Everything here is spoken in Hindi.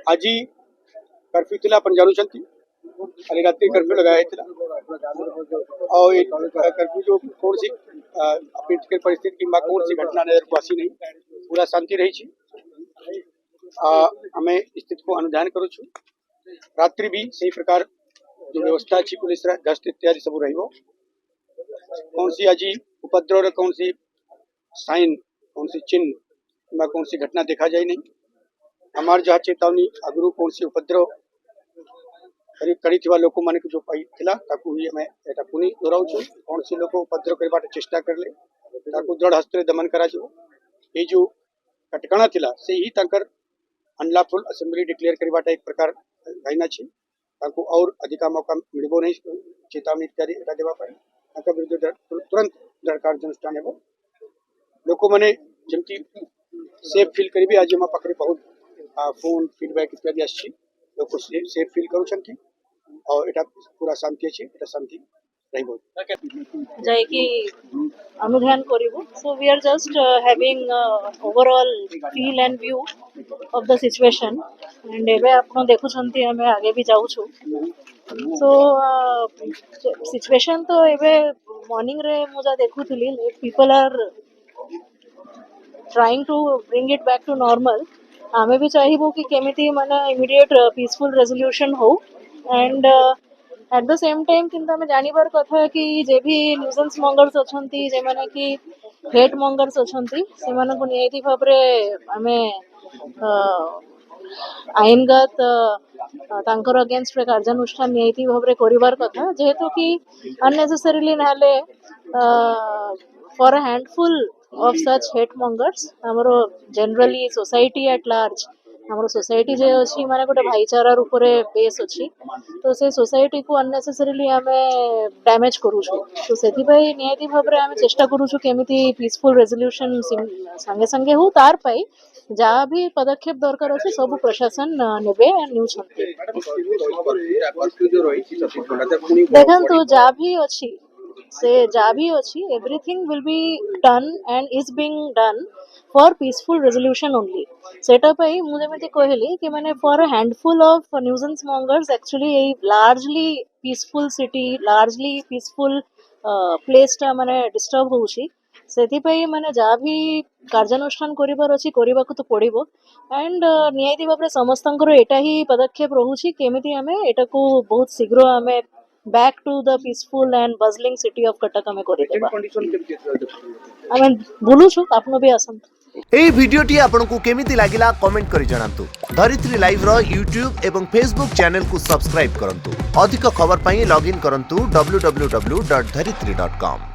आज कर्फ्यू थिला अपन जानुछंती काली रात्रि कर्फ्यू लगाया थिला और कर्फ्यू जो कौन सी अप्रीतिकर परिस्थिति की कौन सी घटना नजर को आसी नहीं पूरा शांति रही छी हमें स्थिति को अनुध्यान करू छु रात्रि भी सही प्रकार जो व्यवस्था छी पुलिस गश्त इत्यादि सब रहिबो कौन सी आज उपद्रव कौन सी साइन कौन सी चिन्ह कौन सी घटना देखा जाए नहीं हमार जहाँ चेतावनी आगु कौन सी उपद्रव करी लोक मान जो पाई थिला ताकू ही हमें एटा पुनी दोहराऊ छु कौन सी लोग उपद्रव करबा चेष्टा करले ताकू दृढ़ हस्ते दमन करा जो ये जो कटकणा थिला से ही ताकर अनलॉफुल असेंबली डिक्लेयर करबा एक प्रकार भाईना छी ताकू और अधिका मौका मिलबो नहीं चेतावनी इत्यादि एटा देबा पाए ताका विरुद्ध तुरंत दृढ़ कार्यानुष्ठान हेबो लोक माने जेमती सेफ फील करिबे आज हम पाखरे बहुत फोन फीडबैक इत्यादि आछि लोक सेफ फील करूछंती और एटा पूरा शांति अछि एटा शांति रहिबो जाय कि अनुध्यान करिबो so we are just having overall feel and view of the situation and एबे आपण देखुछंती हमें आगे भी जाऊ छु सो सिचुएशन तो एबे मॉर्निंग रे मुजा देखुथिली people are trying to bring it back to normal आमे भी चाहिबो कि केमिति माने इमीडिएट पीसफुल रेजोल्यूशन हो and at the same time किंतु आमे जानिबार कथा कि जे भी न्यूजेंस मंगर्स अछंती जे माने कि हेट मंगर्स अछंती से माने को नियति भाबरे आमे आईनगत तांकर अगेंस्ट रे कार्यानुष्ठान नियति भाबरे करिवार कथा जेहेतु कि अननेसेसरीली नाले for a handful of such hate mongers हमरो generally society at large हमरो society जे अछि माने गोटे भाईचारा ऊपर बेस अछि तो से society को unnecessarily हमें डैमेज करू छु तो सेति भाई नियति भाबरे हमें चेष्टा करू छु केमिति पीसफुल रेजोल्यूशन संगे संगे हो तार पाई जा भी पदक्षेप दरकार अछि सब प्रशासन नेबे न्यू छथि देखन तो जा भी अछि से जा भी अच्छी everything will be done and is being done for peaceful resolution only सेटा पई मु जेमिति कहली कि माने for a handful of nuisance mongers actually a largely peaceful city largely peaceful place टा माने डिस्टर्ब होउची सेति पई माने जा भी कार्यानुष्ठान करिबार अछि करिबाकू तो पड़िबो एंड नियति भाबरे समस्तंकर एटा ही पदक्षेप रहूची केमिति हमें एटा को बहुत शीघ्र हमें back to the peaceful and bustling city of Cuttack में करि देबा आमे बोलू छु आपनो भी आसंत एई वीडियोटी आपनको केमिति लागिला कमेंट करि जणांतु धरित्री लाइव रो YouTube एवं Facebook चैनल को सब्सक्राइब करंतु अधिक खबर पई लॉगिन करंतु www.dharitri.com